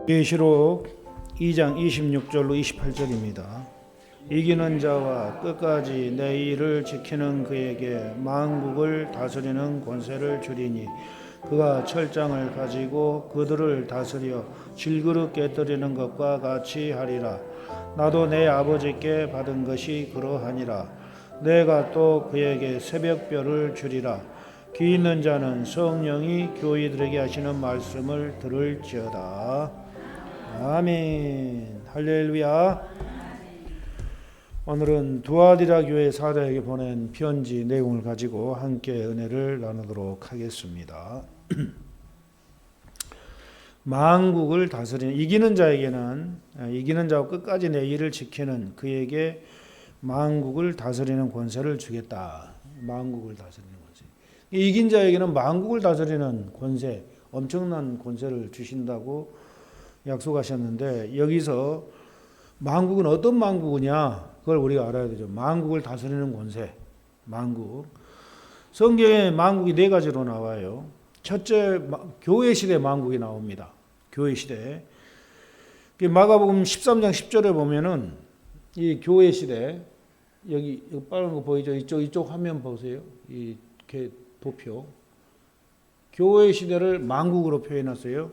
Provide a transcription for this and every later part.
계시록 2장 26절로 28절입니다. 이기는 자와 끝까지 내 일을 지키는 그에게 만국을 다스리는 권세를 주리니 그가 철장을 가지고 그들을 다스려 질그릇 깨뜨리는 것과 같이 하리라. 나도 내 아버지께 받은 것이 그러하니라. 내가 또 그에게 새벽별을 주리라. 귀 있는 자는 성령이 교회들에게 하시는 말씀을 들을지어다. 아멘. 할렐루야. 오늘은 두아디라 교회 사도에게 보낸 편지 내용을 가지고 함께 은혜를 나누도록 하겠습니다. 만국을 다스리는 이기는 자에게는 이기는 자와 끝까지 내 일을 지키는 그에게 만국을 다스리는 권세를 주겠다. 만국을 다스리는 권세. 이긴 자에게는 만국을 다스리는 권세, 엄청난 권세를 주신다고 약속하셨는데 여기서 만국은 어떤 만국이냐? 그걸 우리가 알아야 되죠. 만국을 다스리는 권세, 만국. 성경에 만국이 네 가지로 나와요. 첫째, 교회 시대 만국이 나옵니다. 교회 시대. 마가복음 13장 10절에 보면은 이 교회 시대, 여기 빨간 거 보이죠? 이쪽 화면 보세요. 이 도표. 교회 시대를 만국으로 표현했어요.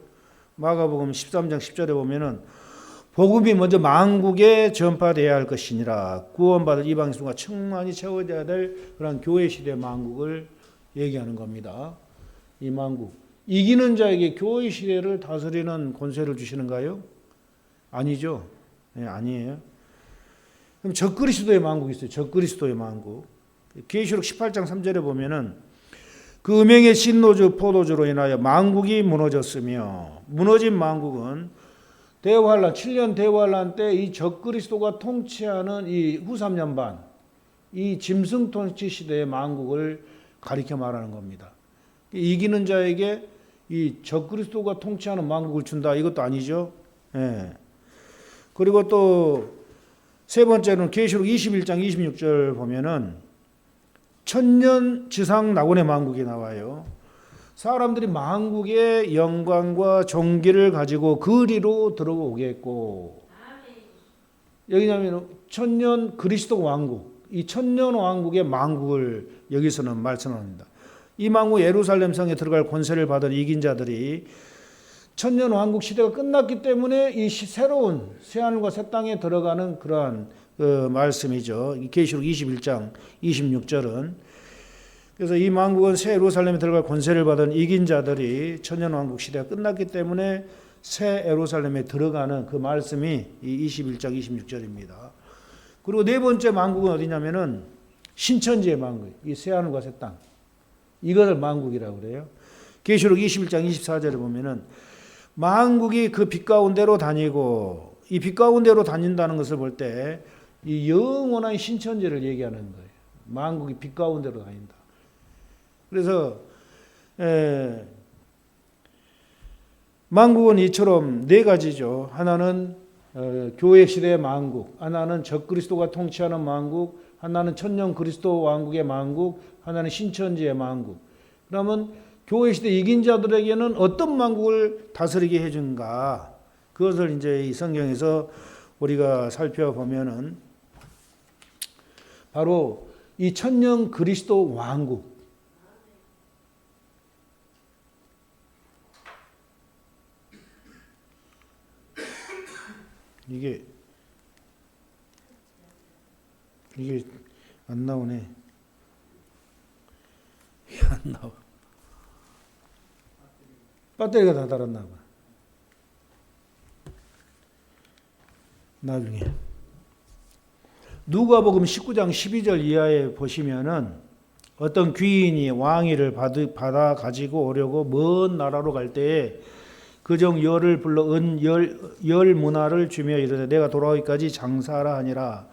마가복음 13장 10절에 보면은 복음이 먼저 만국에 전파되어야 할 것이니라. 구원받을 이방 수가 충만히 채워져야 될 그런 교회 시대 만국을 얘기하는 겁니다. 이 만국. 이기는 자에게 교회 시대를 다스리는 권세를 주시는가요? 아니죠. 네, 아니에요. 그럼 적그리스도의 만국이 있어요. 적그리스도의 만국. 계시록 18장 3절에 보면은 그 음행의 신노주 포도주로 인하여 만국이 무너졌으며 무너진 만국은 대환란 7년 대환란 때 이 적그리스도가 통치하는 이 후 3년 반 이 짐승 통치 시대의 만국을 가리켜 말하는 겁니다. 이기는 자에게 이 적그리스도가 통치하는 만국을 준다 이것도 아니죠. 예. 그리고 또 세 번째는 계시록 21장 26절 보면은 천년 지상 낙원의 만국이 나와요. 사람들이 만국의 영광과 존귀를 가지고 그리로 들어오겠고 여기냐면 천년 그리스도 왕국, 이 천년 왕국의 만국을 여기서는 말씀합니다. 이 만국 예루살렘 성에 들어갈 권세를 받은 이긴 자들이 천년 왕국 시대가 끝났기 때문에 이 새로운 새하늘과 새 땅에 들어가는 그러한 말씀이죠. 계시록 21장 26절은 그래서 이 만국은 새 예루살렘에 들어갈 권세를 받은 이긴 자들이 천년 왕국 시대가 끝났기 때문에 새 예루살렘에 들어가는 그 말씀이 이 21장 26절입니다. 그리고 네 번째 만국은 어디냐면은 신천지의 만국, 이 새하늘과 새 땅. 이것을 만국이라고 그래요. 계시록 21장 24절에 보면은 만국이 그 빛 가운데로 다니고 이 빛 가운데로 다닌다는 것을 볼 때 이 영원한 신천지를 얘기하는 거예요. 만국이 빛 가운데로 다닌다. 그래서 만국은 이처럼 네 가지죠. 하나는 교회 시대의 만국, 하나는 적그리스도가 통치하는 만국, 하나는 천년 그리스도 왕국의 만국, 하나는 신천지의 만국. 그러면 교회 시대 이긴 자들에게는 어떤 만국을 다스리게 해준가? 그것을 이제 이 성경에서 우리가 살펴보면은 바로 이 천년 그리스도 왕국. 이게 안 나오네. 이게 안 나와. 배터리가 다 닳았나 봐. 나중에 누가복음 19장 12절 이하에 보시면은 어떤 귀인이 왕위를 받아 가지고 오려고 먼 나라로 갈 때에 그종 열을 불러 열 문화를 주며 이르되 내가 돌아오기까지 장사하라 하니라.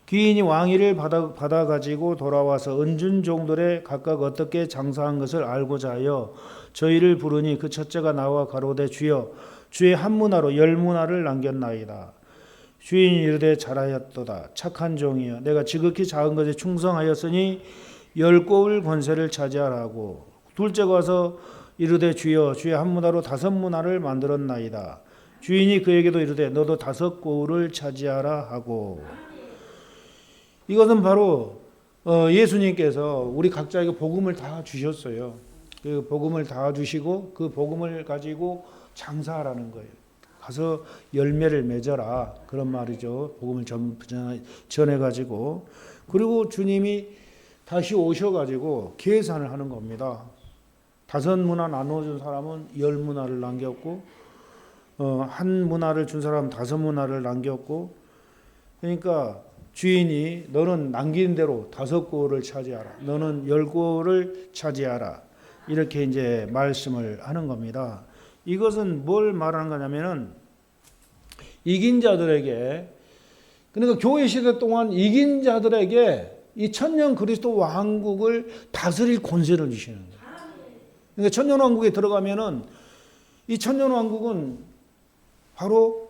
귀인이 왕위를 받아 가지고 돌아와서 은준 종들의 각각 어떻게 장사한 것을 알고자 하여 저희를 부르니 그 첫째가 나와 가로되 주여 주의 한 문화로 열 문화를 남겼나이다. 주인이 이르되 잘하였도다. 착한 종이여 내가 지극히 작은 것에 충성하였으니 10곱을 권세를 차지하라고. 둘째가 와서 이르되 주여 주의 한 문화로 5 문화를 만들었나이다. 주인이 그에게도 이르되 너도 5고을을 차지하라 하고. 이것은 바로 예수님께서 우리 각자에게 복음을 다 주셨어요. 그 복음을 다 주시고 그 복음을 가지고 장사하라는 거예요. 가서 열매를 맺어라, 그런 말이죠. 복음을 전해가지고. 그리고 주님이 다시 오셔가지고 계산을 하는 겁니다. 5문화 나눠준 사람은 10문화를 남겼고, 한 문화를 준 사람은 5문화를 남겼고, 그러니까 주인이 너는 남긴 대로 5고을을 차지하라, 너는 10고을을 차지하라, 이렇게 이제 말씀을 하는 겁니다. 이것은 뭘 말하는 거냐면은 이긴 자들에게, 그러니까 교회 시대 동안 이긴 자들에게 이 천년 그리스도 왕국을 다스릴 권세를 주시는 거예요. 그러니까 천년 왕국에 들어가면은 이 천년 왕국은 바로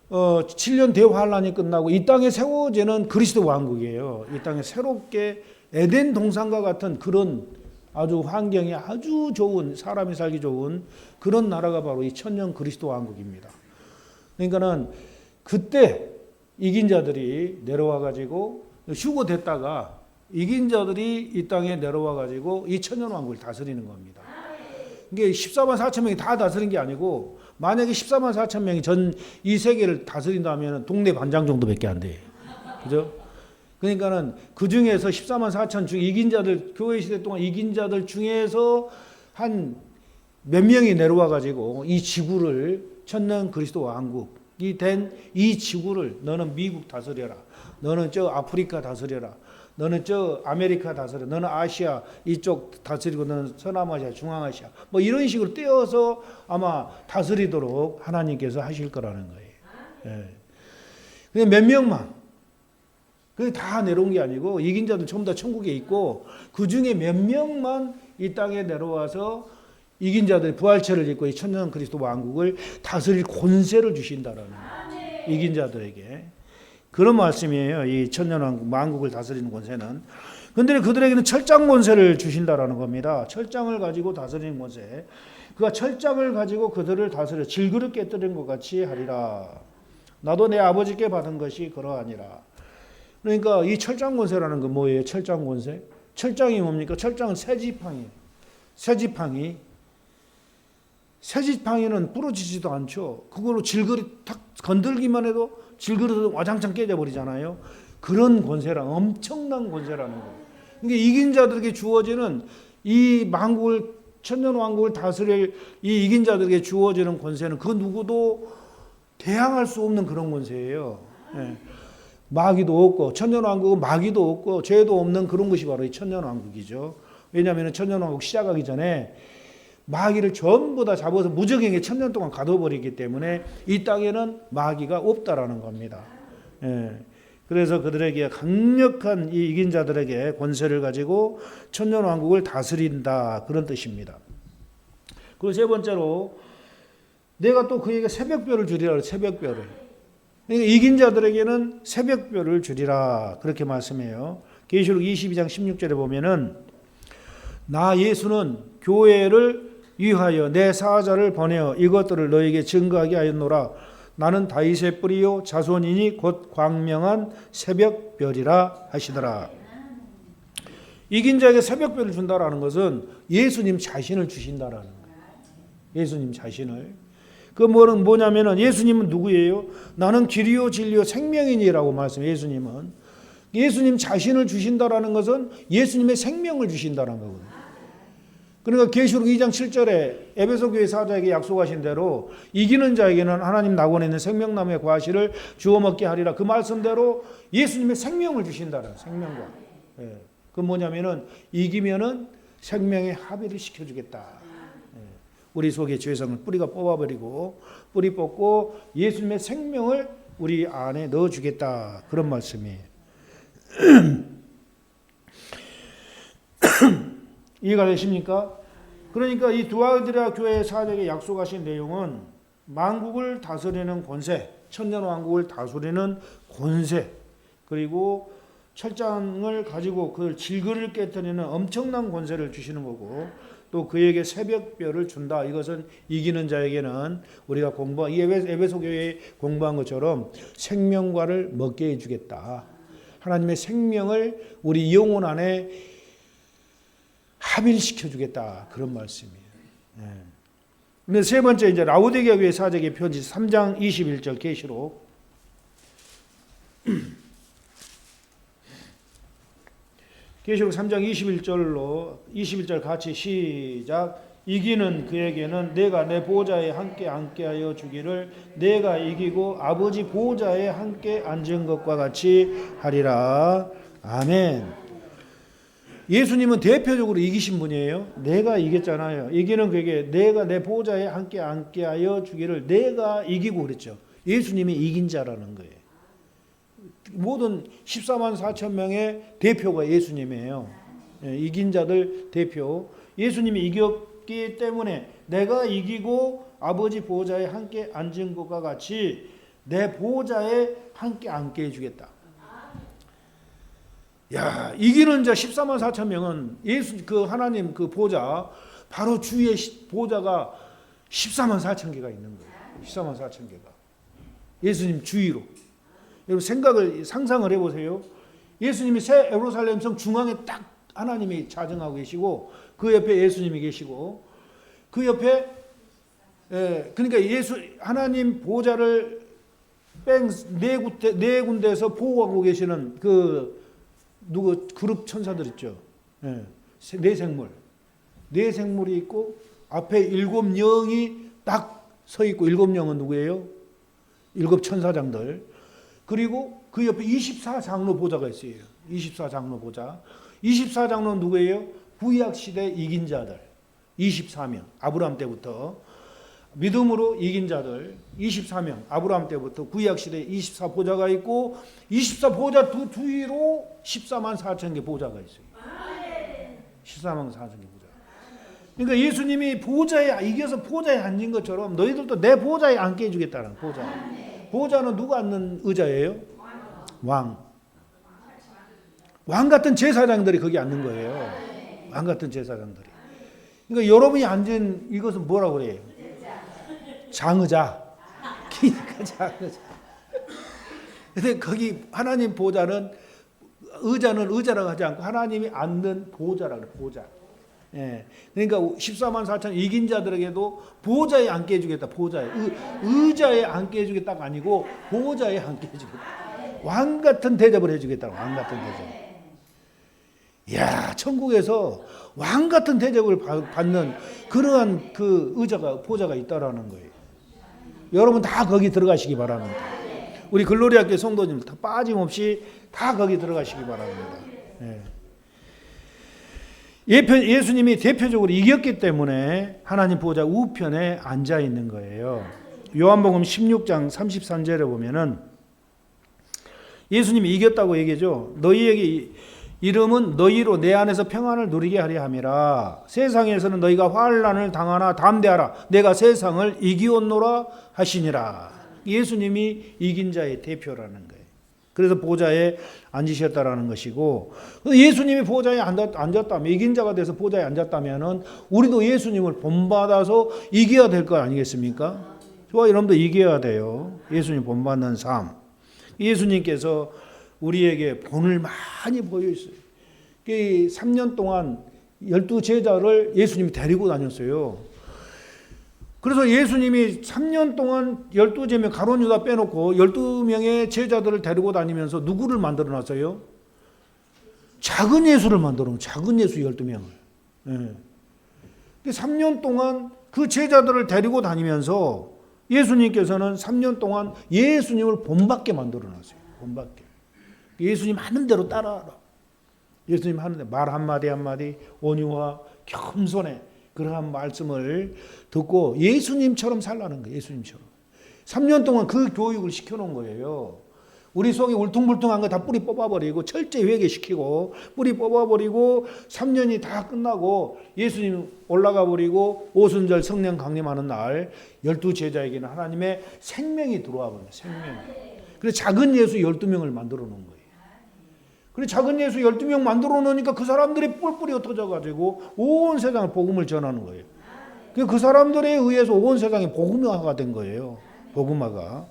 7년 대환란이 끝나고 이 땅에 세워지는 그리스도 왕국이에요. 이 땅에 새롭게 에덴 동산과 같은 그런 아주 환경이 아주 좋은, 사람이 살기 좋은 그런 나라가 바로 이 천년 그리스도 왕국입니다. 그러니까는 그때 이긴 자들이 내려와 가지고 휴거됐다가 이긴 자들이 이 땅에 내려와 가지고 이 천년 왕국을 다스리는 겁니다. 이게 14만 4천 명이 다 다스린 게 아니고, 만약에 14만 4천 명이 전 이 세계를 다스린다면 동네 반장 정도밖에 안 돼. 그죠? 그러니까는 그 중에서 14만 4천 중 이긴 자들, 교회 시대 동안 이긴 자들 중에서 한 몇 명이 내려와 가지고 이 지구를, 천년 그리스도 왕국이 된 이 지구를 너는 미국 다스려라, 너는 저 아프리카 다스려라, 너는 저 아메리카 다스려, 너는 아시아 이쪽 다스리고 너는 서남아시아, 중앙아시아, 뭐 이런 식으로 떼어서 아마 다스리도록 하나님께서 하실 거라는 거예요. 예. 근데 몇 명만, 그게 다 내려온 게 아니고 이긴 자들 전부 다 천국에 있고 그 중에 몇 명만 이 땅에 내려와서 이긴 자들이 부활체를 입고 이 천년 그리스도 왕국을 다스릴 권세를 주신다라는 거예요. 이긴 자들에게. 그런 말씀이에요. 이 천년 왕국을 다스리는 권세는. 그런데 그들에게는 철장 권세를 주신다라는 겁니다. 철장을 가지고 다스리는 권세. 그가 철장을 가지고 그들을 다스려 질그릇 깨뜨린 것 같이 하리라. 나도 내 아버지께 받은 것이 그러하니라. 그러니까 이 철장 권세라는 건 뭐예요? 철장 권세? 철장이 뭡니까? 철장은 새지팡이에요. 새지팡이는 부러지지도 않죠. 그걸로 질그릇 탁 건들기만 해도 질그릇은 와장창 깨져버리잖아요. 그런 권세랑 엄청난 권세라는 거예요. 그러니까 이긴 자들에게 주어지는 이 왕국을, 천년 왕국을 다스릴 이 이긴 자들에게 주어지는 권세는 그 누구도 대항할 수 없는 그런 권세예요. 예. 마귀도 없고, 천년 왕국은 마귀도 없고 죄도 없는 그런 것이 바로 이 천년 왕국이죠. 왜냐하면 천년 왕국 시작하기 전에 마귀를 전부 다 잡아서 무적행에 천년 동안 가둬버리기 때문에 이 땅에는 마귀가 없다라는 겁니다. 예. 그래서 그들에게 강력한 이 이긴 자들에게 권세를 가지고 천년 왕국을 다스린다, 그런 뜻입니다. 그리고 세 번째로 내가 또 그에게 새벽별을 주리라. 새벽별을. 그러니까 이긴 자들에게는 새벽별을 주리라, 그렇게 말씀해요. 계시록 22장 16절에 보면은 나 예수는 교회를 위하여 내 사자를 보내어 이것들을 너에게 증거하게 하였노라. 나는 다윗의 뿌리요 자손이니 곧 광명한 새벽별이라 하시더라. 이긴 자에게 새벽별을 준다라는 것은 예수님 자신을 주신다라는 거예요. 예수님 자신을. 그 뭐냐면은 예수님은 누구예요? 나는 길이요 진리요 생명이니라고 말씀해요. 예수님 자신을 주신다라는 것은 예수님의 생명을 주신다는 거거든요. 그러니까 계시록 2장 7절에 에베소 교회 사자에게 약속하신 대로 이기는 자에게는 하나님 낙원에 있는 생명나무의 과실을 주워 먹게 하리라. 그 말씀대로 예수님의 생명을 주신다는, 생명과. 예. 그 뭐냐면은 이기면은 생명의 합의를 시켜주겠다. 예. 우리 속에 죄성을 뿌리가 뽑아버리고 뿌리 뽑고 예수님의 생명을 우리 안에 넣어주겠다, 그런 말씀이에요. 이해가 되십니까? 그러니까 이 두아디라 교회 사역에 약속하신 내용은 만국을 다스리는 권세, 천년 왕국을 다스리는 권세, 그리고 철장을 가지고 그 질그를 깨뜨리는 엄청난 권세를 주시는 거고, 또 그에게 새벽별을 준다. 이것은 이기는 자에게는 우리가 공부한 이 에베소 교회에 공부한 것처럼 생명과를 먹게 해주겠다. 하나님의 생명을 우리 영혼 안에 합일시켜 주겠다. 그런 말씀이에요. 근데 세 번째 이제 라오디게아 교회 사적의 편지 3장 21절 계시록. 계시록 3장 21절 같이 시작. 이기는 그에게는 내가 내 보좌에 함께 앉게하여 주기를 내가 이기고 아버지 보좌에 함께 앉은 것과 같이 하리라. 아멘. 예수님은 대표적으로 이기신 분이에요. 내가 이겼잖아요. 이기는 그에게 내가 내 보좌에 함께 앉게하여 주기를 내가 이기고 그랬죠. 예수님이 이긴 자라는 거예요. 모든 14만 4천 명의 대표가 예수님이에요. 이긴 자들 대표. 예수님이 이겼기 때문에 내가 이기고 아버지 보좌에 함께 앉은 것과 같이 내 보좌에 함께 앉게 해주겠다. 야, 이기는 자 14만 4천 명은 예수 그 하나님 그 보좌 바로 주의 보좌가 14만 4천 개가 있는 거예요. 14만 4천 개가 예수님 주위로. 여러분 상상을 해보세요. 예수님이 새 예루살렘 성 중앙에 딱 하나님이 자정하고 계시고 그 옆에 예수님이 계시고 그 옆에 그러니까 하나님 보좌를 네 군데에서 보호하고 계시는 그 그룹 천사들 있죠. 네 생물이 있고 앞에 7 영이 딱 서 있고 7 영은 누구예요? 7 천사장들. 그리고 그 옆에 24장로 보좌가 있어요. 24장로 보좌. 24장로는 누구예요? 구약시대 이긴 자들 24명. 아브라함 때부터 믿음으로 이긴 자들 24명. 아브라함 때부터 구약시대 24보좌가 있고 24보좌 두 뒤로 14만 4천 개 보좌가 있어요. 14만 4천 개 보좌. 그러니까 예수님이 보좌에 이겨서 보좌에 앉은 것처럼 너희들도 내 보좌에 앉게 해주겠다는 보좌. 보좌는 누가 앉는 의자예요? 왕. 왕 같은 제사장들이 거기 앉는 거예요. 왕 같은 제사장들이. 그러니까 여러분이 앉은 이것은 뭐라고 그래요? 장의자. 그러니까 장의자. 근데 거기 하나님 보좌는 의자는 의자라고 하지 않고 하나님이 앉는 보좌라고 그래요. 보좌. 그러니까 14만 4천 이긴 자들에게도 보좌에 앉게 해주겠다. 보좌에 의자에 앉게 해주겠다가 아니고 보좌에 앉게 해주겠다. 왕 같은 대접을 해주겠다. 왕 같은 대접. 이야, 천국에서 왕 같은 대접을 받는 그러한 그 보좌가 있다라는 거예요. 여러분 다 거기 들어가시기 바랍니다. 우리 글로리아교회 성도님 다 빠짐없이 다 거기 들어가시기 바랍니다. 예수님이 대표적으로 이겼기 때문에 하나님 보좌 우편에 앉아 있는 거예요. 요한복음 16장 33절에 보면은 예수님이 이겼다고 얘기죠. 너희에게 이름은 너희로 내 안에서 평안을 누리게 하려 함이라. 세상에서는 너희가 환난을 당하나 담대하라. 내가 세상을 이기었노라 하시니라. 예수님이 이긴 자의 대표라는 거예요. 그래서 보좌에 앉으셨다라는 것이고, 예수님이 보좌에 앉았다면, 이긴 자가 돼서 보좌에 앉았다면 우리도 예수님을 본받아서 이겨야 될 거 아니겠습니까? 저와 여러분도 이겨야 돼요. 예수님 본받는 삶. 예수님께서 우리에게 본을 많이 보여주어요. 3년 동안 12제자를 예수님이 데리고 다녔어요. 그래서 예수님이 3년 동안 12제명 가룟 유다 빼놓고 12명의 제자들을 데리고 다니면서 누구를 만들어 놨어요? 작은 예수를 만들어 놓은 작은 예수 12명을. 3년 동안 그 제자들을 데리고 다니면서 예수님께서는 3년 동안 예수님을 본받게 만들어 놨어요. 본받게. 예수님 하는 대로 따라하라. 예수님 하는 대로 말 한마디 한마디 온유와 겸손에 그러한 말씀을 듣고 예수님처럼 살라는 거예요. 예수님처럼. 3년 동안 그 교육을 시켜놓은 거예요. 우리 속에 울퉁불퉁한 거 다 뿌리 뽑아버리고 철저히 회개시키고 뿌리 뽑아버리고 3년이 다 끝나고 예수님 올라가 버리고 오순절 성령 강림하는 날 12제자에게는 하나님의 생명이 들어와 버려요. 생명. 그래서 작은 예수 12명을 만들어 놓은 거예요. 그리고 작은 예수 12명 만들어 놓으니까 그 사람들이 뿔뿔이 흩어져가지고 온 세상에 복음을 전하는 거예요. 그 사람들에 의해서 온 세상이 복음화가 된 거예요. 복음화가.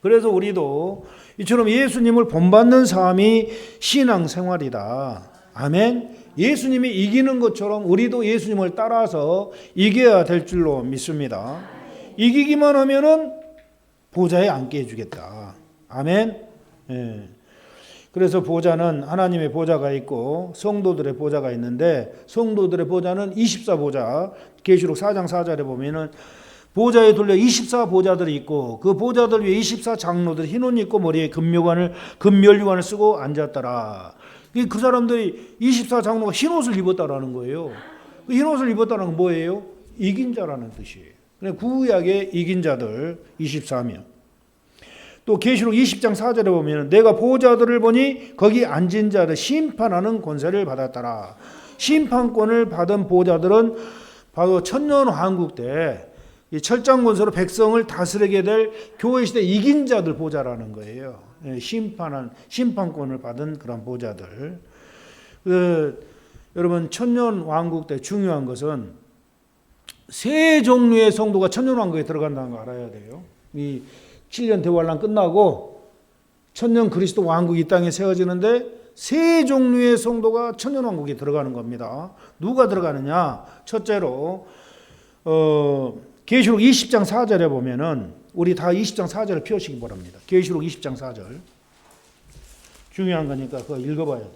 그래서 우리도 이처럼 예수님을 본받는 삶이 신앙생활이다. 아멘. 예수님이 이기는 것처럼 우리도 예수님을 따라서 이겨야 될 줄로 믿습니다. 이기기만 하면은 보좌에 앉게 해주겠다. 아멘. 예. 그래서 보좌는 하나님의 보좌가 있고 성도들의 보좌가 있는데, 성도들의 보좌는 24보좌, 계시록 4장 4절에 보면은 보좌에 둘려 24보좌들이 있고 그 보좌들 위에 24장로들이 흰옷 입고 머리에 금멸류관을 쓰고 앉았더라. 그 사람들이 24장로가 흰옷을 입었다라는 거예요. 그 흰옷을 입었다는 건 뭐예요? 이긴 자라는 뜻이에요. 구약의 이긴 자들 24명. 또 계시록 20장 4절에 보면 내가 보좌들을 보니 거기 앉은 자를 심판하는 권세를 받았더라. 심판권을 받은 보좌들은 바로 천년왕국 때 이 철장 권세로 백성을 다스리게 될 교회 시대 이긴 자들 보좌라는 거예요. 심판권을 받은 그런 보좌들. 여러분 천년왕국 때 중요한 것은 세 종류의 성도가 천년왕국에 들어간다는 거 알아야 돼요. 이 7년 대환란 끝나고 천년 그리스도 왕국이 이 땅에 세워지는데 세 종류의 성도가 천년왕국에 들어가는 겁니다. 누가 들어가느냐? 첫째로 계시록 20장 4절에 보면은 우리 다 20장 4절을 펴시기 바랍니다. 계시록 20장 4절 중요한 거니까 그거 읽어봐야 돼요.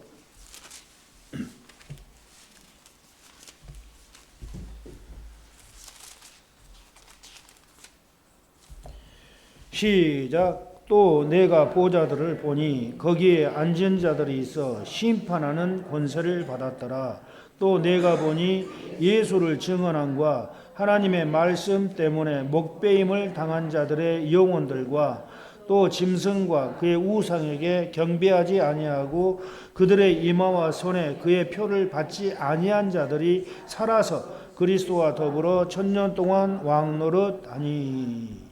시작. 또 내가 보좌들을 보니 거기에 앉은 자들이 있어 심판하는 권세를 받았더라. 또 내가 보니 예수를 증언함과 하나님의 말씀 때문에 목배임을 당한 자들의 영혼들과 또 짐승과 그의 우상에게 경배하지 아니하고 그들의 이마와 손에 그의 표를 받지 아니한 자들이 살아서 그리스도와 더불어 천년 동안 왕노릇하니.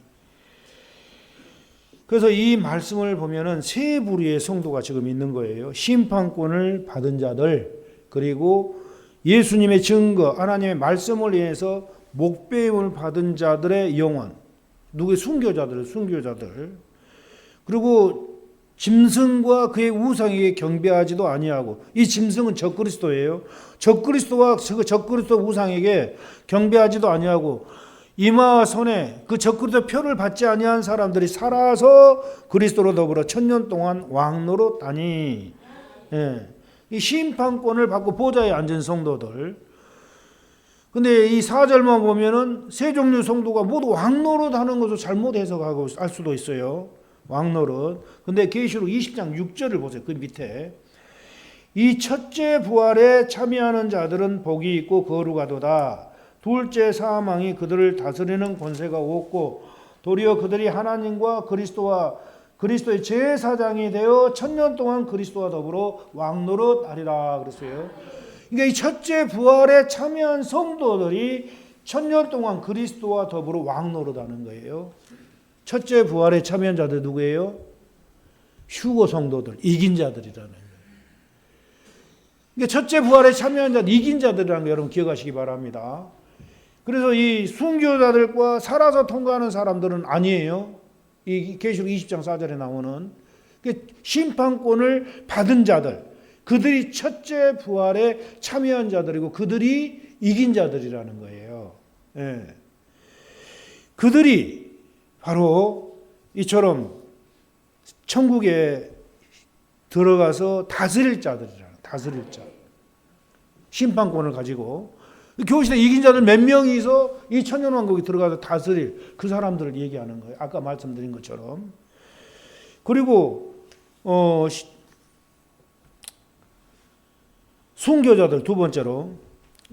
그래서 이 말씀을 보면은 세 부류의 성도가 지금 있는 거예요. 심판권을 받은 자들, 그리고 예수님의 증거, 하나님의 말씀을 위해서 목배임을 받은 자들의 영혼, 누구의 순교자들, 그리고 짐승과 그의 우상에게 경배하지도 아니하고, 이 짐승은 적그리스도예요. 적그리스도와 적그리스도 우상에게 경배하지도 아니하고 이마와 손에 그 적그리스도 표를 받지 아니한 사람들이 살아서 그리스도로 더불어 천년 동안 왕노릇하니. 예. 이 심판권을 받고 보좌에 앉은 성도들. 근데 이 4절만 보면은 세 종류 성도가 모두 왕노릇 하는 것을 잘못 해석하고 알 수도 있어요. 왕노릇. 근데 계시록 20장 6절을 보세요. 그 밑에. 이 첫째 부활에 참여하는 자들은 복이 있고 거룩하도다. 둘째 사망이 그들을 다스리는 권세가 없고 도리어 그들이 하나님과 그리스도의 제사장이 되어 천년 동안 그리스도와 더불어 왕노릇하리라 그랬어요. 그러니까 이 첫째 부활에 참여한 성도들이 천년 동안 그리스도와 더불어 왕노릇하는 거예요. 첫째 부활에 참여한 자들 누구예요? 휴거 성도들, 이긴 자들이라는 거예요. 그러니까 첫째 부활에 참여한 자들, 이긴 자들이라는 거 여러분 기억하시기 바랍니다. 그래서 이 순교자들과 살아서 통과하는 사람들은 아니에요. 이 계시록 20장 4절에 나오는 심판권을 받은 자들, 그들이 첫째 부활에 참여한 자들이고 그들이 이긴 자들이라는 거예요. 예. 그들이 바로 이처럼 천국에 들어가서 다스릴 자. 심판권을 가지고 교시대 이긴 자들 몇 명이서 이 천년왕국에 들어가서 다스릴 그 사람들을 얘기하는 거예요. 아까 말씀드린 것처럼. 그리고 순교자들 두 번째로,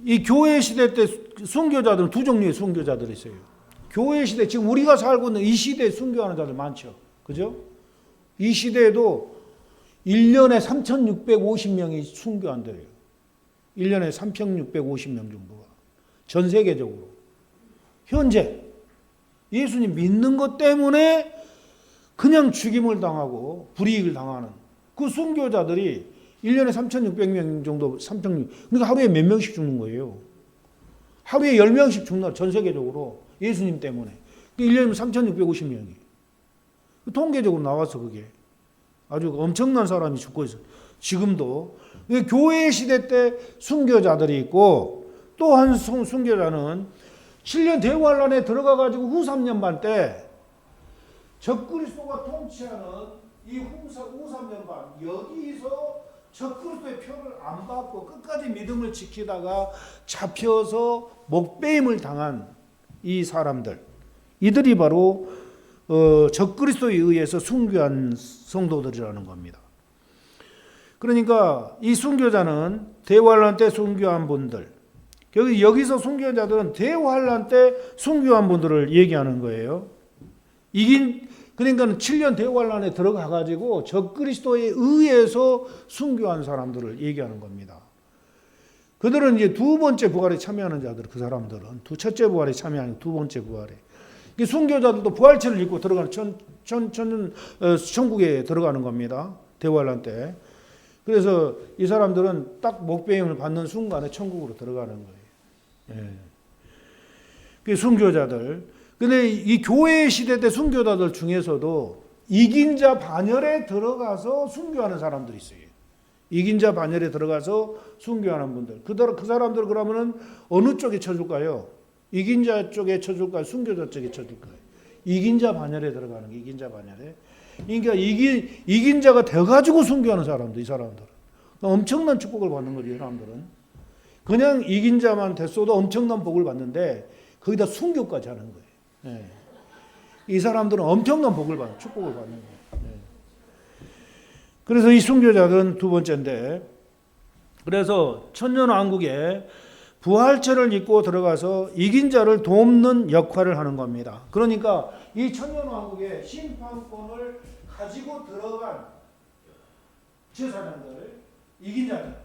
이 교회 시대 때 순교자들은 두 종류의 순교자들이 있어요. 교회 시대, 지금 우리가 살고 있는 이 시대에 순교하는 자들 많죠. 그죠? 이 시대에도 1년에 3,650명이 순교한대요. 1년에 3,650명 정도가. 전 세계적으로. 현재 예수님 믿는 것 때문에 그냥 죽임을 당하고 불이익을 당하는 그 순교자들이 1년에 3,600명 정도, 3,600명. 그러니까 하루에 몇 명씩 죽는 거예요. 하루에 10명씩 죽는, 전 세계적으로. 예수님 때문에. 1년이면 3,650명이. 통계적으로 나와서 그게. 아주 엄청난 사람이 죽고 있어요. 지금도. 교회 시대 때 순교자들이 있고, 또 한 순교자는 7년 대환란에 들어가가지고 후 3년 반 때 적그리스도가 통치하는 이 후 3년 반, 여기서 적그리스도의 표를 안 받고 끝까지 믿음을 지키다가 잡혀서 목배임을 당한 이 사람들, 이들이 바로 적그리스도에 의해서 순교한 성도들이라는 겁니다. 그러니까 이 순교자는 대환란 때 순교한 분들, 여기서 순교자들은 대환란 때 순교한 분들을 얘기하는 거예요. 그러니까 7년 대환란에 들어가 가지고 적그리스도에 의해서 순교한 사람들을 얘기하는 겁니다. 그들은 이제 두 번째 부활에 참여하는 자들, 그 사람들은 첫째 부활에 참여하는 두 번째 부활에. 순교자들도 부활체를 입고 들어가는 천국에 들어가는 겁니다. 대환란 때. 그래서 이 사람들은 딱 목배임을 받는 순간에 천국으로 들어가는 거예요. 그 순교자들. 근데 이 교회 시대 때 순교자들 중에서도 이긴 자 반열에 들어가서 순교하는 사람들이 있어요. 이긴 자 반열에 들어가서 순교하는 분들. 그 사람들 그러면은 어느 쪽에 쳐줄까요? 이긴 자 쪽에 쳐줄까요? 순교자 쪽에 쳐줄까요? 이긴 자 반열에 들어가는 게 이긴 자 반열에. 그러니까 이긴 자가 돼가지고 순교하는 사람들, 이 사람들은. 엄청난 축복을 받는 거죠, 이 사람들은. 그냥 이긴 자만 됐어도 엄청난 복을 받는데 거기다 순교까지 하는 거예요. 네. 이 사람들은 엄청난 복을 받는, 축복을 받는 거예요. 네. 그래서 이 순교자들은 두 번째인데, 그래서 천년왕국에 부활체를 입고 들어가서 이긴 자를 돕는 역할을 하는 겁니다. 그러니까 이 천년왕국에 심판권을 가지고 들어간 제사장들, 이긴 자들,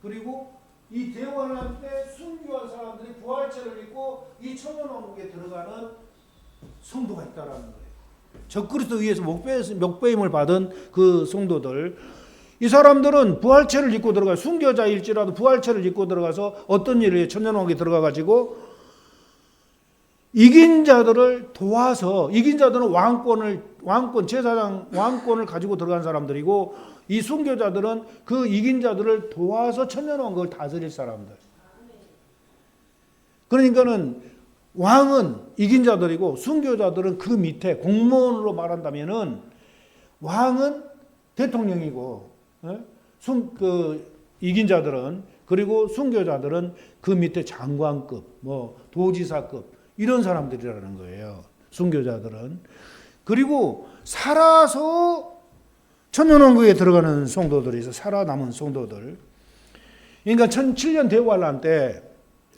그리고 이 대환란 때 순교한 사람들이 부활체를 입고 이 천년왕국에 들어가는 성도가 있다라는 거예요. 적그리스도에 의해서 목배임을 받은 그 성도들, 이 사람들은 부활체를 입고 들어가요. 순교자일지라도 부활체를 입고 들어가서 어떤 일을 해요? 천년왕국에 들어가가지고 이긴 자들을 도와서, 이긴 자들은 제사장 왕권을 가지고 들어간 사람들이고, 이 순교자들은 그 이긴 자들을 도와서 천년왕국을 다스릴 사람들. 그러니까는 왕은 이긴 자들이고 순교자들은 그 밑에, 공무원으로 말한다면은 왕은 대통령이고, 이긴 자들은, 그리고 순교자들은 그 밑에 장관급, 도지사급 이런 사람들이라는 거예요. 순교자들은. 그리고 살아서 천년왕국에 들어가는 성도들이 있어, 살아남은 성도들. 그러니까 7년 대환란 때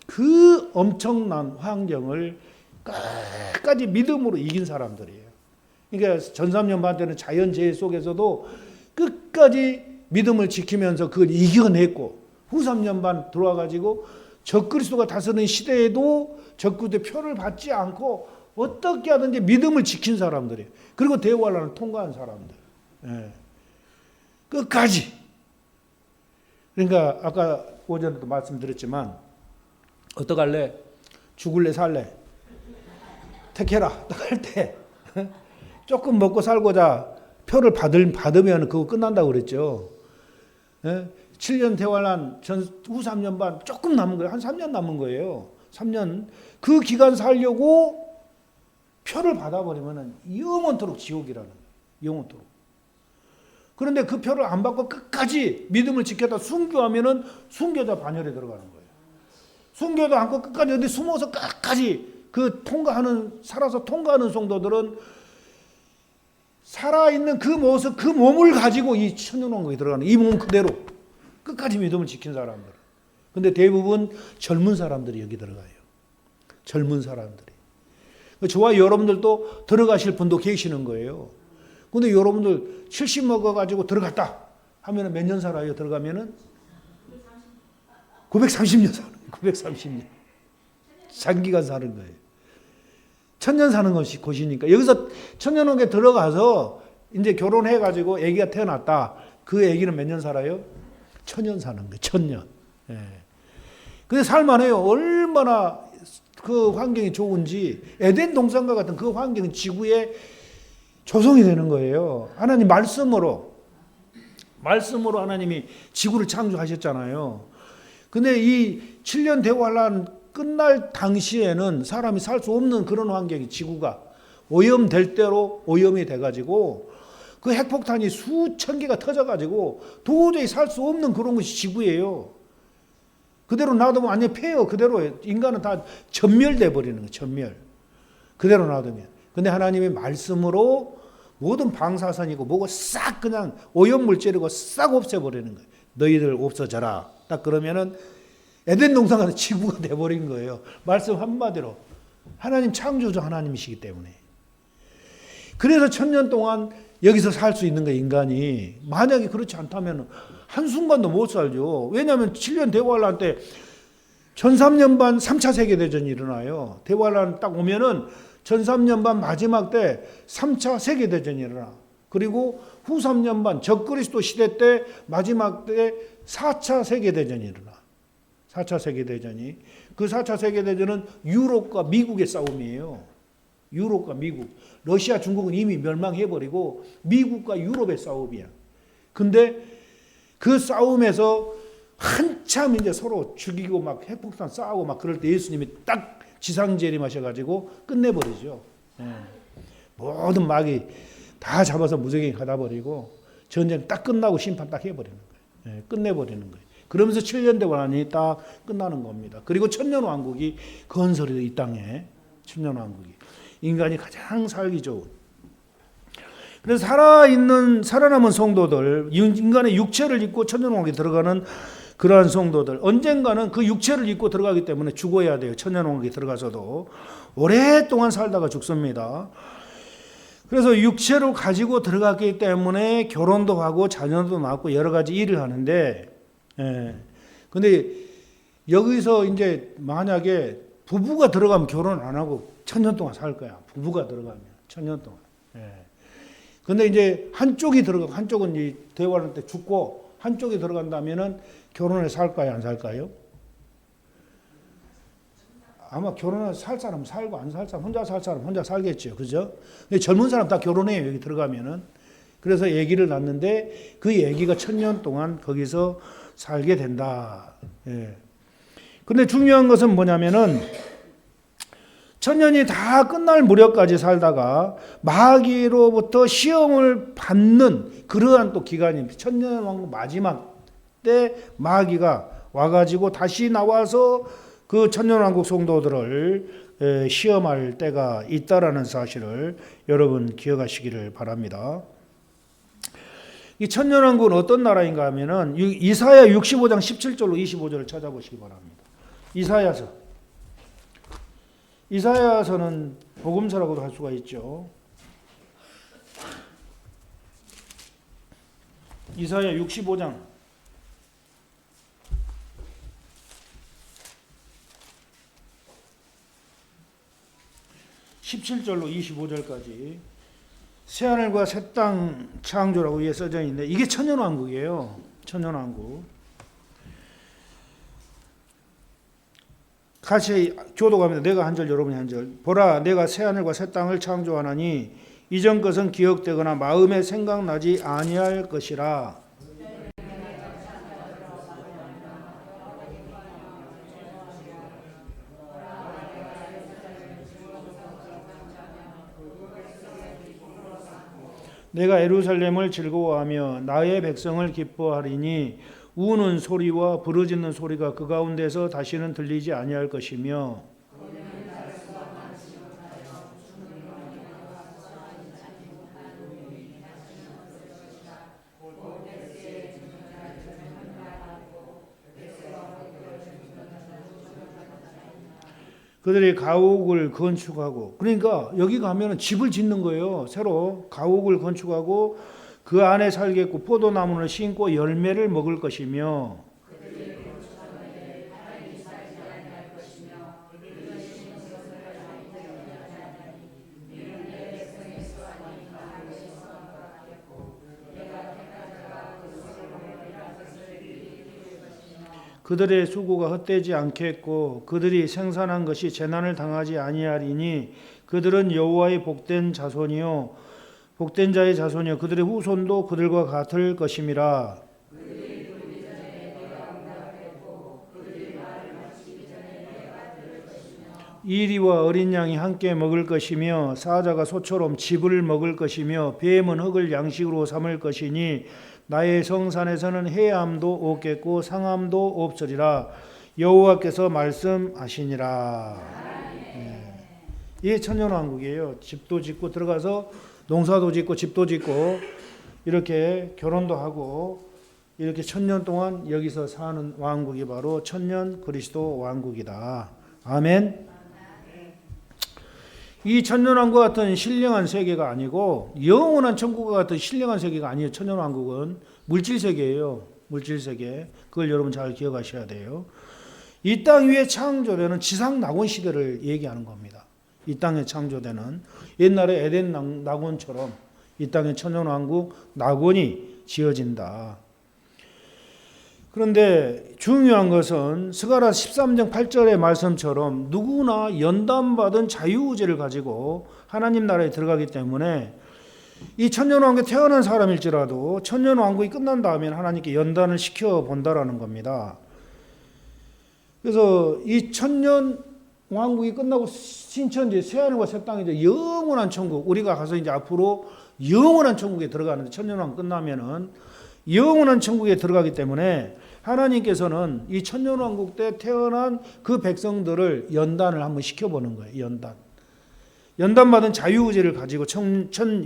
그 엄청난 환경을 끝까지 믿음으로 이긴 사람들이에요. 그러니까 전 3년 반 때는 자연재해 속에서도 끝까지 믿음을 지키면서 그걸 이겨냈고, 후 3년 반 들어와가지고 적그리스도가 다스리는 시대에도 적그리스도의 표를 받지 않고 어떻게 하든지 믿음을 지킨 사람들이에요. 그리고 대환란을 통과한 사람들. 예. 끝까지. 그러니까 아까 오전에도 말씀드렸지만, 어떡할래? 죽을래 살래? 택해라. 할 때 조금 먹고 살고자 표를 받으면 그거 끝난다고 그랬죠. 7년 대환란 후 3년 반 조금 남은 거예요. 한 3년 남은 거예요. 3년. 그 기간 살려고 표를 받아버리면 영원토록 지옥이라는 거예요. 영원토록. 그런데 그 표를 안 받고 끝까지 믿음을 지켰다 순교하면은 순교자 반열에 들어가는 거예요. 순교도 않고 끝까지 어디 숨어서 끝까지 살아서 통과하는 성도들은 살아있는 그 모습, 그 몸을 가지고 이 천년왕국에 들어가는, 이 몸 그대로 끝까지 믿음을 지킨 사람들. 근데 대부분 젊은 사람들이 여기 들어가요. 젊은 사람들이. 저와 여러분들도 들어가실 분도 계시는 거예요. 근데 여러분들 70 먹어가지고 들어갔다 하면 몇 년 살아요? 들어가면은 930년 사는 거예요. 930년. 장기간 사는 거예요. 천년 사는 곳이니까. 여기서 천년왕국에 들어가서 이제 결혼해가지고 아기가 태어났다. 그 아기는 몇 년 살아요? 1000년 사는 거예요. 1000년. 예. 근데 살만해요. 얼마나 그 환경이 좋은지. 에덴 동산과 같은 그 환경은 지구에 조성이 되는 거예요. 하나님 말씀으로 하나님이 지구를 창조하셨잖아요. 근데 이 7년 대환란 끝날 당시에는 사람이 살 수 없는 그런 환경이, 지구가 오염될 대로 오염이 돼가지고 그 핵폭탄이 수천 개가 터져가지고 도저히 살 수 없는 그런 것이 지구예요. 그대로 놔두면 완전히 폐요. 그대로 인간은 다 전멸돼 버리는 거예요. 전멸. 그대로 놔두면. 근데 하나님의 말씀으로 모든 방사선이고 뭐고 싹 그냥 오염물질이고 싹 없애버리는 거예요. 너희들 없어져라. 딱 그러면은 에덴 동산은 지구가 돼버린 거예요. 말씀 한마디로. 하나님 창조주 하나님이시기 때문에. 그래서 1000년 동안 여기서 살 수 있는 거예요, 인간이. 만약에 그렇지 않다면 한순간도 못 살죠. 왜냐하면 7년 대환란 때 1003년 반 3차 세계대전이 일어나요. 대환란 딱 오면은 1003년 반 마지막 때 3차 세계대전이 일어나. 그리고 후 3년 반 적그리스도 시대 때 마지막 때 4차 세계대전이 일어나. 4차 세계대전이. 그 4차 세계대전은 유럽과 미국의 싸움이에요. 유럽과 미국. 러시아, 중국은 이미 멸망해버리고 미국과 유럽의 싸움이야. 근데 그 싸움에서 한참 이제 서로 죽이고 막 핵폭탄 싸우고 막 그럴 때 예수님이 딱 지상 재림하셔가지고 끝내버리죠. 모든 마귀 다 잡아서 무적이 가다버리고 전쟁 딱 끝나고 심판 딱 해버리는 거예요. 끝내버리는 거예요. 그러면서 7년 대환란이 딱 끝나는 겁니다. 그리고 천년왕국이 건설이 돼, 이 땅에. 천년왕국이. 인간이 가장 살기 좋은. 그래서 살아남은 성도들, 인간의 육체를 입고 천년왕국에 들어가는 그러한 성도들, 언젠가는 그 육체를 입고 들어가기 때문에 죽어야 돼요. 천년왕국에 들어가서도. 오랫동안 살다가 죽습니다. 그래서 육체를 가지고 들어갔기 때문에 결혼도 하고 자녀도 낳고 여러 가지 일을 하는데, 근데 여기서 이제 만약에 부부가 들어가면 결혼 안 하고 1000년 동안 살 거야. 부부가 들어가면 1000년 동안. 근데 이제 한쪽이 들어가고 한쪽은 이 대환란 때 죽고 한쪽이 들어간다면은 결혼해 살까요? 안 살까요? 아마 결혼해서 살 사람은 살고 안 살 사람, 혼자 살 사람은 혼자 살겠죠. 그죠? 근데 젊은 사람 다 결혼해요. 여기 들어가면은. 그래서 아기를 낳는데 그 아기가 1000년 동안 거기서 살게 된다. 근데 중요한 것은 뭐냐면은 1000년이 다 끝날 무렵까지 살다가 마귀로부터 시험을 받는 그러한 또 기간이 1000년왕국 마지막 때 마귀가 와가지고 다시 나와서 그 1000년왕국 성도들을 시험할 때가 있다라는 사실을 여러분 기억하시기를 바랍니다. 이 1000년왕국은 어떤 나라인가 하면은 이사야 65장 17절로 25절을 찾아보시기 바랍니다. 이사야서는 복음서라고도 할 수가 있죠. 이사야 65장 17절로 25절까지 새하늘과 새 땅 창조라고 위에 써져 있는데 이게 천년왕국이에요. 천년왕국. 같이 교독합니다. 내가 한 절, 여러분이 한 절. 보라, 내가 새하늘과 새 땅을 창조하나니 이전 것은 기억되거나 마음에 생각나지 아니할 것이라. 내가 예루살렘을 즐거워하며 나의 백성을 기뻐하리니 우는 소리와 부르짖는 소리가 그 가운데서 다시는 들리지 아니할 것이며 그들이 가옥을 건축하고, 그러니까 여기 가면은 집을 짓는 거예요. 새로 가옥을 건축하고 그 안에 살겠고 포도나무를 심고 열매를 먹을 것이며 그들의 수고가 헛되지 않겠고 그들이 생산한 것이 재난을 당하지 아니하리니 그들은 여호와의 복된 자손이요 복된 자의 자손이요 그들의 후손도 그들과 같을 것임이라. 이리와 어린 양이 함께 먹을 것이며 사자가 소처럼 즙을 먹을 것이며 뱀은 흙을 양식으로 삼을 것이니 나의 성산에서는 해함도 없겠고 상함도 없으리라. 여호와께서 말씀하시니라. 이게 천년왕국이에요. 집도 짓고 들어가서 농사도 짓고 집도 짓고 이렇게 결혼도 하고 이렇게 천년 동안 여기서 사는 왕국이 바로 천년 그리스도 왕국이다. 아멘. 이 천년왕국 같은 신령한 세계가 아니고 영원한 천국과 같은 신령한 세계가 아니에요. 천년왕국은 물질세계예요. 물질세계. 그걸 여러분 잘 기억하셔야 돼요. 이 땅 위에 창조되는 지상낙원 시대를 얘기하는 겁니다. 이 땅에 창조되는 옛날에 에덴 낙원처럼 이 땅에 천년왕국 낙원이 지어진다. 그런데 중요한 것은 스가랴 13장 8절의 말씀처럼 누구나 연단받은 자유의지를 가지고 하나님 나라에 들어가기 때문에 이 천년왕국에 태어난 사람일지라도 천년왕국이 끝난 다음에 하나님께 연단을 시켜본다라는 겁니다. 그래서 이 천년왕국이 끝나고 신천지 새하늘과 새 땅이 이제 영원한 천국, 우리가 가서 이제 앞으로 영원한 천국에 들어가는데 천년왕국 끝나면은 영원한 천국에 들어가기 때문에 하나님께서는 이 천년왕국 때 태어난 그 백성들을 연단을 한번 시켜보는 거예요. 연단받은 자유의지를 가지고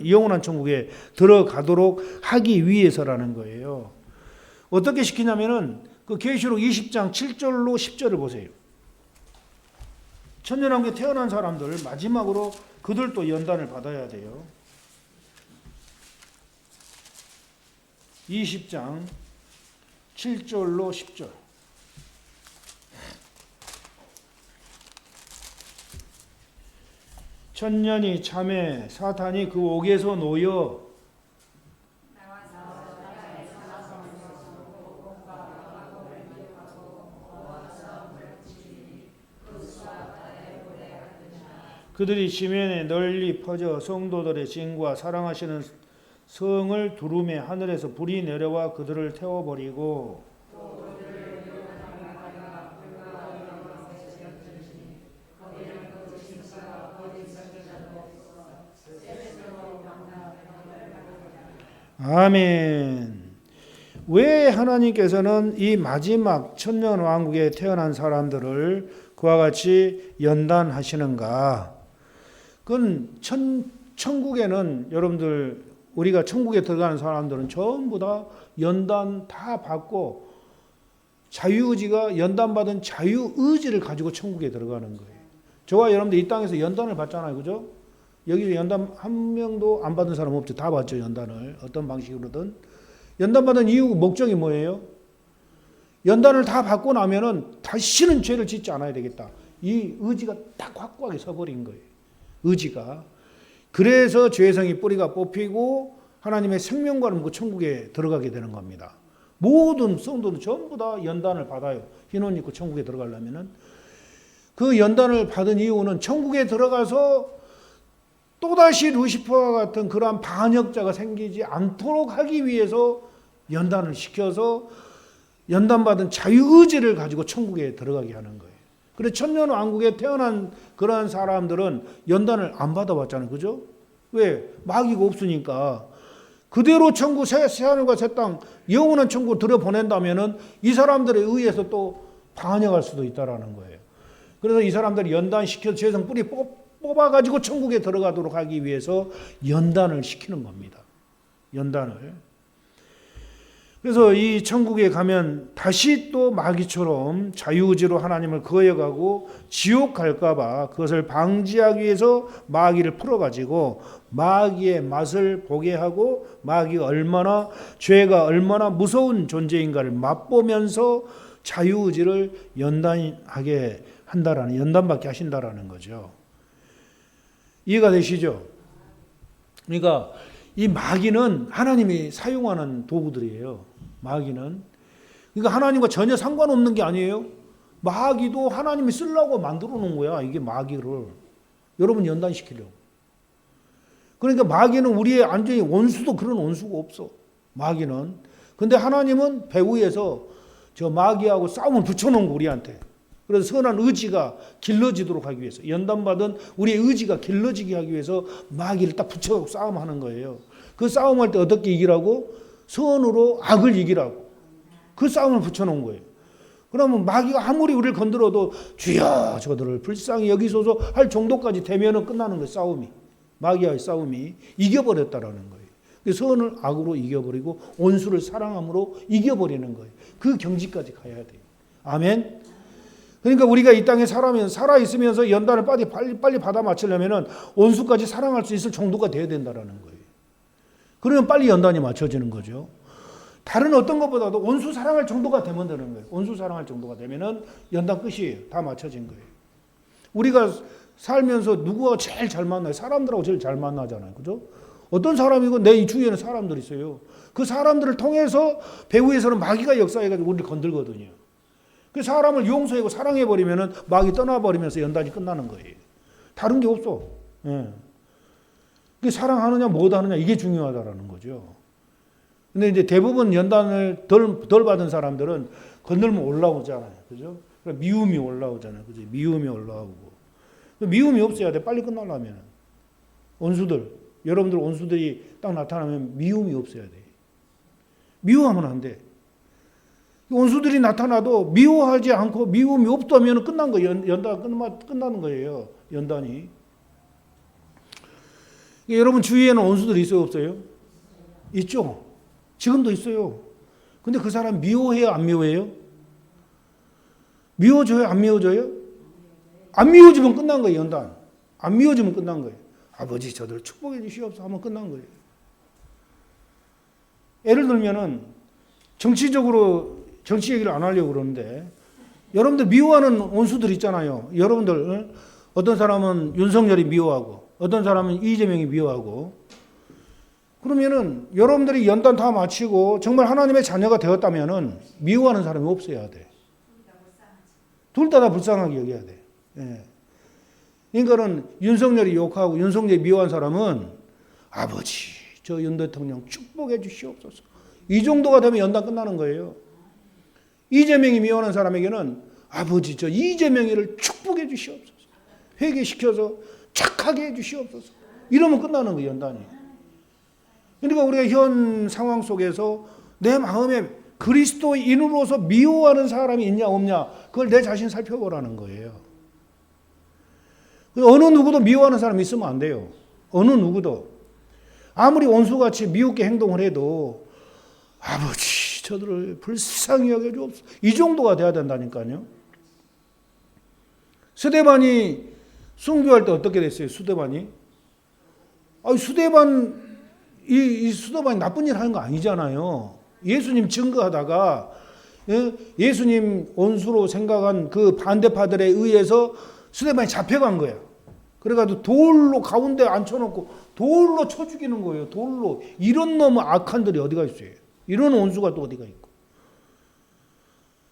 영원한 천국에 들어가도록 하기 위해서라는 거예요. 어떻게 시키냐면은 그 계시록 20장 7절로 10절을 보세요. 천년왕국에 태어난 사람들 마지막으로 그들도 연단을 받아야 돼요. 20장 7절로 10절. 천년이 참해 사탄이 그 옥에서 놓여 그들이 지면에 널리 퍼져 성도들의 진과 사랑하시는 성을 두루매 하늘에서 불이 내려와 그들을 태워버리고 아멘. 왜 하나님께서는 이 마지막 천년왕국에 태어난 사람들을 그와 같이 연단하시는가? 그건 천국에는 여러분들 우리가 천국에 들어가는 사람들은 전부 다 연단 다 받고 자유의지가 연단받은 자유의지를 가지고 천국에 들어가는 거예요. 저와 여러분들 이 땅에서 연단을 받잖아요. 그죠? 여기서 연단 한 명도 안 받은 사람 없죠. 다 받죠. 연단을. 어떤 방식으로든. 연단받은 이유 목적이 뭐예요? 연단을 다 받고 나면은 다시는 죄를 짓지 않아야 되겠다. 이 의지가 딱 확고하게 서버린 거예요. 의지가. 그래서 죄성이 뿌리가 뽑히고 하나님의 생명과는 그 천국에 들어가게 되는 겁니다. 모든 성도는 전부 다 연단을 받아요. 흰옷 입고 천국에 들어가려면은. 그 연단을 받은 이유는 천국에 들어가서 또다시 루시퍼와 같은 그러한 반역자가 생기지 않도록 하기 위해서 연단을 시켜서 연단받은 자유의지를 가지고 천국에 들어가게 하는 거예요. 그래서 천년왕국에 태어난 그러한 사람들은 연단을 안 받아봤잖아요. 그죠? 왜? 마귀가 없으니까. 그대로 천국 새하늘과 새 땅 영원한 천국을 들여보낸다면은 이 사람들에 의해서 또 반역할 수도 있다라는 거예요. 그래서 이 사람들이 연단시켜서 죄성 뿌리 뽑아가지고 천국에 들어가도록 하기 위해서 연단을 시키는 겁니다. 연단을. 그래서 이 천국에 가면 다시 또 마귀처럼 자유의지로 하나님을 거역하고 지옥 갈까봐 그것을 방지하기 위해서 마귀를 풀어가지고 마귀의 맛을 보게 하고 마귀가 얼마나 죄가 얼마나 무서운 존재인가를 맛보면서 자유의지를 연단하게 한다라는 연단받게 하신다라는 거죠. 이해가 되시죠? 그러니까 이 마귀는 하나님이 사용하는 도구들이에요. 마귀는. 이거 하나님과 전혀 상관없는 게 아니에요. 마귀도 하나님이 쓰려고 만들어 놓은 거야. 이게 마귀를 여러분 연단시키려고. 그러니까 마귀는 우리의 완전히 원수도 그런 원수가 없어. 마귀는. 근데 하나님은 배후에서 저 마귀하고 싸움을 붙여놓은 거 우리한테. 그래서 선한 의지가 길러지도록 하기 위해서, 연단받은 우리의 의지가 길러지게 하기 위해서 마귀를 딱 붙여갖고 싸움하는 거예요. 그 싸움할 때 어떻게 이기라고? 선으로 악을 이기라고. 그 싸움을 붙여놓은 거예요. 그러면 마귀가 아무리 우리를 건드려도 주여 저들을 불쌍히 여기소서 할 정도까지 되면은 끝나는 거예요. 싸움이. 마귀와의 싸움이 이겨버렸다라는 거예요. 선을 악으로 이겨버리고 원수를 사랑함으로 이겨버리는 거예요. 그 경지까지 가야 돼요. 아멘. 그러니까 우리가 이 땅에 살아있으면서 연단을 빨리 받아 맞추려면 원수까지 사랑할 수 있을 정도가 돼야 된다는 거예요. 그러면 빨리 연단이 맞춰지는 거죠. 다른 어떤 것보다도 원수 사랑할 정도가 되면 되는 거예요. 원수 사랑할 정도가 되면은 연단 끝이에요. 다 맞춰진 거예요. 우리가 살면서 누구와 제일 잘 만나요? 사람들하고 제일 잘 만나잖아요. 그죠? 어떤 사람이고 내 주위에는 사람들이 있어요. 그 사람들을 통해서 배후에서는 마귀가 역사해가지고 우리를 건들거든요. 그 사람을 용서하고 사랑해버리면은 마귀 떠나버리면서 연단이 끝나는 거예요. 다른 게 없어. 예. 사랑하느냐 못하느냐 이게 중요하다라는 거죠. 근데 이제 대부분 연단을 덜 받은 사람들은 건들면 올라오잖아요. 그죠? 미움이 올라오잖아요. 그죠? 미움이 올라오고. 미움이 없어야 돼. 빨리 끝나려면. 원수들, 여러분들 원수들이 딱 나타나면 미움이 없어야 돼. 미워하면 안 돼. 원수들이 나타나도 미워하지 않고 미움이 없다면 끝난 거예요. 연단 끝나는 거예요. 연단이. 여러분 주위에는 원수들이 있어요? 없어요? 있죠. 지금도 있어요. 근데 그 사람 미워해요? 안 미워해요? 미워져요? 안 미워져요? 안 미워지면 끝난 거예요. 연단. 안 미워지면 끝난 거예요. 아버지 저들 축복해 주시옵소서 하면 끝난 거예요. 예를 들면은 정치적으로 정치 얘기를 안 하려고 그러는데 여러분들 미워하는 원수들 있잖아요. 여러분들 어떤 사람은 윤석열이 미워하고 어떤 사람은 이재명이 미워하고 그러면은 여러분들이 연단 다 마치고 정말 하나님의 자녀가 되었다면은 미워하는 사람이 없어야 돼. 둘 다 불쌍하게 여겨야 돼. 예. 그러니까는 윤석열이 욕하고 윤석열이 미워한 사람은 아버지 저 윤 대통령 축복해 주시옵소서. 이 정도가 되면 연단 끝나는 거예요. 이재명이 미워하는 사람에게는 아버지 저 이재명이를 축복해 주시옵소서. 회개시켜서 착하게 해 주시옵소서. 이러면 끝나는 거예요. 연단이. 그러니까 우리가 현 상황 속에서 내 마음에 그리스도인으로서 미워하는 사람이 있냐 없냐 그걸 내 자신 살펴보라는 거예요. 어느 누구도 미워하는 사람이 있으면 안 돼요. 어느 누구도. 아무리 원수같이 미웃게 행동을 해도 아버지 저들을 불쌍히 여겨주옵소서. 이 정도가 돼야 된다니까요. 스데반이 순교할 때 어떻게 됐어요? 스데반이? 이 스데반이 나쁜 일 하는 거 아니잖아요. 예수님 증거하다가 예수님 원수로 생각한 그 반대파들에 의해서 스데반이 잡혀간 거야. 그래가지고 돌로 가운데 앉혀놓고 돌로 쳐 죽이는 거예요. 돌로. 이런 너무 악한 들이 어디가 있어요. 이런 원수가 또 어디가 있고.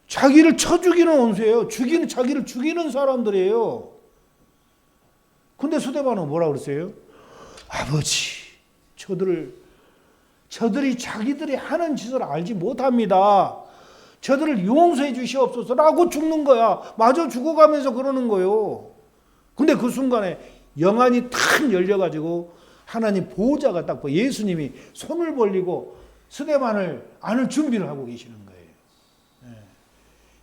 자기를 쳐 죽이는 원수예요. 자기를 죽이는 사람들이에요. 근데 스데반은 뭐라 그랬어요? 아버지 저들이 자기들이 하는 짓을 알지 못합니다. 저들을 용서해 주시옵소서라고 죽는 거야. 마저 죽어가면서 그러는 거예요. 근데 그 순간에 영안이 탁 열려가지고 하나님 보호자가 딱 보여. 예수님이 손을 벌리고 스데반을 안을 준비를 하고 계시는 거예요.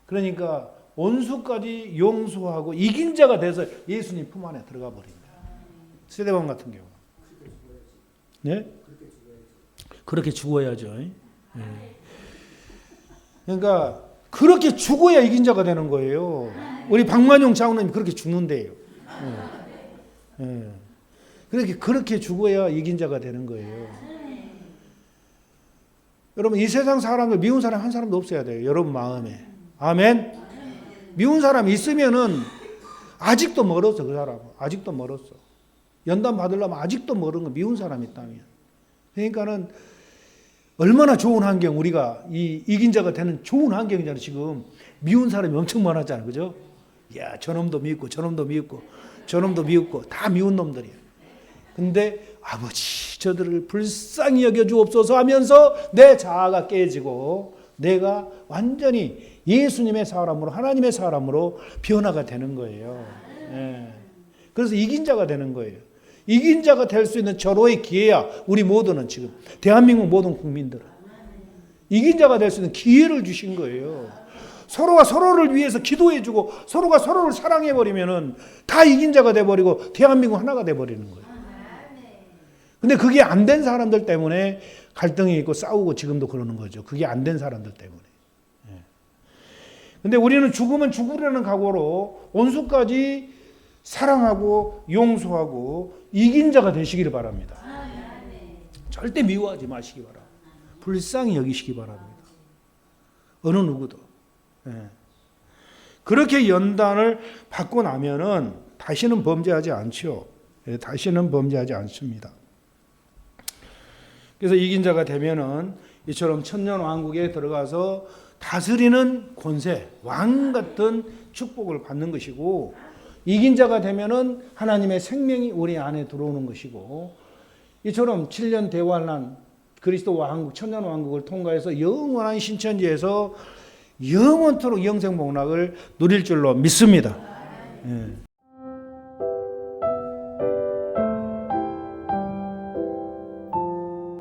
그러니까 원수까지 용서하고 이긴 자가 돼서 예수님 품 안에 들어가 버립니다. 스데반 같은 경우. 네? 그렇게 죽어야죠. 그러니까 그렇게 죽어야 이긴 자가 되는 거예요. 우리 박만용 장로님 그렇게 죽는데요. 그렇게 죽어야 이긴 자가 되는 거예요. 여러분 이 세상 사람들 미운 사람 한 사람도 없어야 돼요. 여러분 마음에. 아멘. 미운 사람이 있으면은 아직도 멀었어. 그 사람은 아직도 멀었어. 연단 받으려면 아직도 멀은 거 미운 사람이 있다면. 그러니까는 얼마나 좋은 환경, 우리가 이 이긴 자가 되는 좋은 환경이잖아요. 지금 미운 사람이 엄청 많았잖아요. 그죠? 야, 저놈도 미웠고 저놈도 미웠고 저놈도 미웠고 다 미운 놈들이에요. 근데 아버지 저들을 불쌍히 여겨주옵소서 하면서 내 자아가 깨지고 내가 완전히 예수님의 사람으로, 하나님의 사람으로 변화가 되는 거예요. 예. 그래서 이긴 자가 되는 거예요. 이긴 자가 될 수 있는 절호의 기회야. 우리 모두는 지금 대한민국 모든 국민들은 이긴 자가 될 수 있는 기회를 주신 거예요. 서로가 서로를 위해서 기도해주고 서로가 서로를 사랑해버리면은 다 이긴 자가 돼버리고 대한민국 하나가 돼버리는 거예요. 근데 그게 안 된 사람들 때문에 갈등이 있고 싸우고 지금도 그러는 거죠. 그게 안 된 사람들 때문에. 근데 우리는 죽으면 죽으려는 각오로 온수까지 사랑하고 용서하고 이긴 자가 되시기를 바랍니다. 절대 미워하지 마시기 바랍니다. 불쌍히 여기시기 바랍니다. 어느 누구도. 그렇게 연단을 받고 나면은 다시는 범죄하지 않죠. 다시는 범죄하지 않습니다. 그래서 이긴 자가 되면은 이처럼 천년 왕국에 들어가서 다스리는 권세, 왕 같은 축복을 받는 것이고, 이긴 자가 되면은 하나님의 생명이 우리 안에 들어오는 것이고, 이처럼 7년 대환란 그리스도 왕국, 천년 왕국을 통과해서 영원한 신천지에서 영원토록 영생복락을 누릴 줄로 믿습니다. 예.